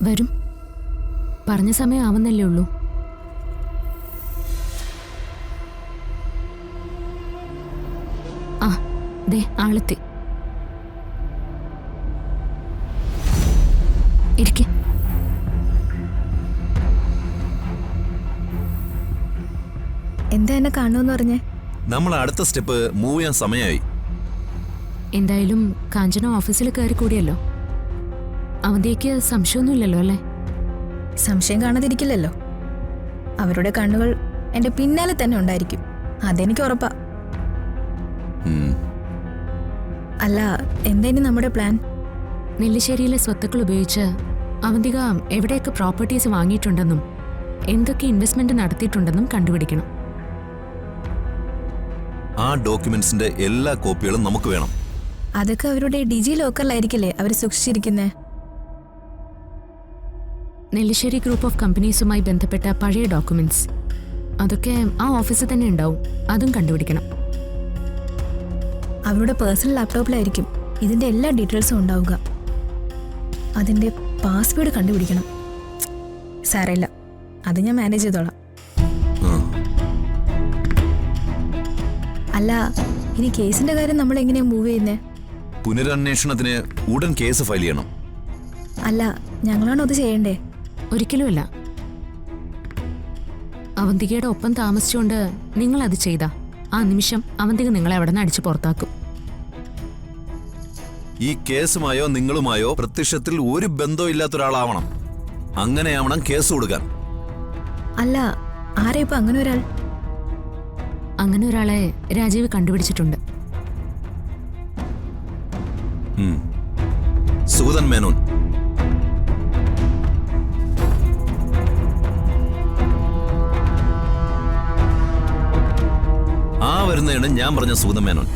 വരും. പറഞ്ഞ സമയം ആവുന്നല്ലേ ഉള്ളൂ. ആ ദേ ആളെത്തി. ഇരിക്കെ. എന്താ എന്നെ കാണുമെന്ന് പറഞ്ഞേ? നമ്മൾ അടുത്ത സ്റ്റെപ്പ് മൂവ് ചെയ്യാൻ സമയമായി. എന്തായാലും കാഞ്ചന ഓഫീസിൽ കയറി കൂടിയല്ലോ. അവന്തിക്ക് സംശയമൊന്നുമില്ലല്ലോ അല്ലേ? സംശയം കാണാതിരിക്കില്ലല്ലോ. അവരുടെ കണ്ണുകൾ എന്റെ പിന്നാലെ തന്നെ ഉണ്ടായിരിക്കും, അതെനിക്ക് ഉറപ്പാ. അല്ല, എന്താ ഇനി നമ്മുടെ പ്ലാൻ? നെല്ലിശ്ശേരിയിലെ സ്വത്തുക്കൾ ഉപയോഗിച്ച് അവന്തിക എവിടെയൊക്കെ പ്രോപ്പർട്ടീസ് വാങ്ങിയിട്ടുണ്ടെന്നും എന്തൊക്കെ ഇൻവെസ്റ്റ്മെന്റ് നടത്തിയിട്ടുണ്ടെന്നും കണ്ടുപിടിക്കണം. ആ ഡോക്യുമെന്റ്സിന്റെ എല്ലാ കോപ്പികളും നമുക്ക് വേണം. അതൊക്കെ അവരുടെ ഡിജി ലോക്കറിലായിരിക്കില്ലേ അവർ സൂക്ഷിച്ചിരിക്കുന്നേ? നെല്ലിശ്ശേരി ഗ്രൂപ്പ് ഓഫ് കമ്പനീസുമായി ബന്ധപ്പെട്ട പഴയ ഡോക്യുമെന്റ്സ് അതൊക്കെ ആ ഓഫീസിൽ തന്നെ ഉണ്ടാവും. അതും കണ്ടുപിടിക്കണം. അവരുടെ പേഴ്സണൽ ലാപ്ടോപ്പിലായിരിക്കും ഇതിന്റെ എല്ലാ ഡീറ്റെയിൽസും ഉണ്ടാവുക. അതിന്റെ പാസ്വേഡ് കണ്ടുപിടിക്കണം. സാരമില്ല, അത് ഞാൻ മാനേജ് ചെയ്തോളാം. അല്ല, ഇനി കേസിന്റെ കാര്യം നമ്മൾ എങ്ങനെയാ മൂവ് ചെയ്യുന്നേ? പുനരന്വേഷണത്തിന് ഉടൻ കേസ് ഫയൽ ചെയ്യണം. അല്ല, ഞങ്ങളാണോ അത് ചെയ്യണ്ടേ? ഒരിക്കലുമല്ല. അവന്തികയുടെ ഒപ്പം താമസിച്ചുകൊണ്ട് നിങ്ങൾ അത് ചെയ്ത ആ നിമിഷം അവന്തിക നിങ്ങളെ അവിടെ നിന്ന് അടിച്ചു പുറത്താക്കും. ഈ കേസുമായോ നിങ്ങളുമായോ പ്രത്യക്ഷത്തിൽ ഒരു ബന്ധവും ഇല്ലാത്ത ഒരാളാവണം. അങ്ങനെയാവണം കേസ് കൊടുക്കാൻ. അല്ല, ആരാ ഇപ്പൊ അങ്ങനെ ഒരാൾ? അങ്ങനെ ഒരാളെ രാജീവ് കണ്ടുപിടിച്ചിട്ടുണ്ട്. സുഗതൻ മേനോൻ. ആ വരുന്നതാണ് ഞാൻ പറഞ്ഞ സുഗതൻ മേനോൻ.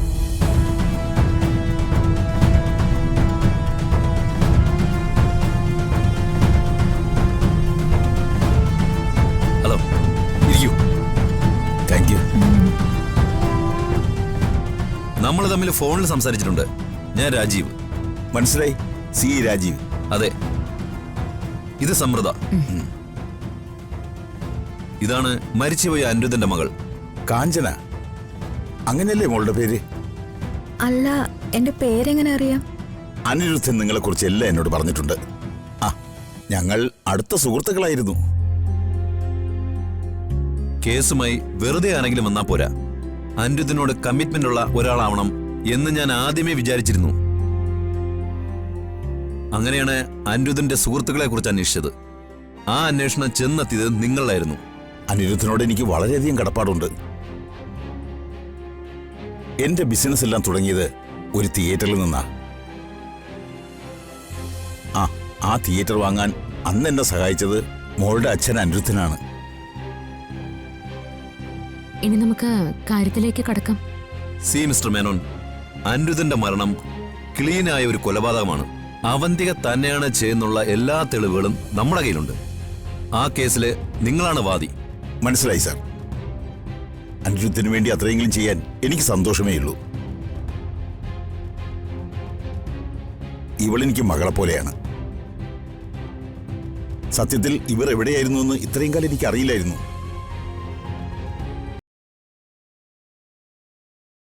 ഹലോ, ഇരിക്കൂ. Thank you. നമ്മൾ തമ്മിൽ ഫോണിൽ സംസാരിച്ചിട്ടുണ്ട്. ഞാൻ രാജീവ്. മനസ്സിലായി, സി രാജീവ്. അതെ, ഇത് സമൃദ്ധ. ഇതാണ് മരിച്ചുപോയ അനിരുദ്ധന്റെ മകൾ കാഞ്ചന. അങ്ങനെയല്ലേ മോളുടെ പേര്? അല്ല, എന്റെ പേരെങ്ങനെ അറിയാം? അനിരുദ്ധൻ നിങ്ങളെ കുറിച്ച് എല്ലാം എന്നോട് പറഞ്ഞിട്ടുണ്ട്. ആ, ഞങ്ങൾ അടുത്ത സുഹൃത്തുക്കളായിരുന്നു. കേസുമായി വെറുതെ ആരെങ്കിലും വന്നാ പോരാ, അനിരുദ്ധനോട് കമ്മിറ്റ്മെന്റ് ഉള്ള ഒരാളാവണം എന്ന് ഞാൻ ആദ്യമേ വിചാരിച്ചിരുന്നു. അങ്ങനെയാണ് അനിരുദ്ധന്റെ സുഹൃത്തുക്കളെ കുറിച്ച് അന്വേഷിച്ചത്. ആ അന്വേഷണം ചെന്നെത്തിയത് നിങ്ങളായിരുന്നു. അനിരുദ്ധനോട് എനിക്ക് വളരെയധികം കടപ്പാടുണ്ട്. എന്റെ ബിസിനസ് എല്ലാം തുടങ്ങിയത് ഒരു തിയേറ്ററിൽ നിന്നാ. ആ തിയേറ്റർ വാങ്ങാൻ അന്ന് എന്നെ സഹായിച്ചത് മോളുടെ അച്ഛൻ അനിരുദ്ധനാണ്. ഇനി നമുക്ക് കാര്യത്തിലേക്ക് കടക്കാം. സി മിസ്റ്റർ മേനോൻ, അനിരുദ്ധന്റെ മരണം ക്ലീനായ ഒരു കൊലപാതകമാണ്. അവന്തിക തന്നെയാണ് ചെയ്യുന്നുള്ള എല്ലാ തെളിവുകളും നമ്മുടെ കയ്യിലുണ്ട്. ആ കേസില് നിങ്ങളാണ് വാദി. മനസ്സിലായി സാർ. അനിരുദ്ധന് വേണ്ടി അത്രയെങ്കിലും ചെയ്യാൻ എനിക്ക് സന്തോഷമേ ഉള്ളൂ. ഇവളെനിക്ക് മകളെ പോലെയാണ്. സത്യത്തിൽ ഇവർ എവിടെയായിരുന്നു എന്ന് ഇത്രയും കാലം എനിക്ക് അറിയില്ലായിരുന്നു.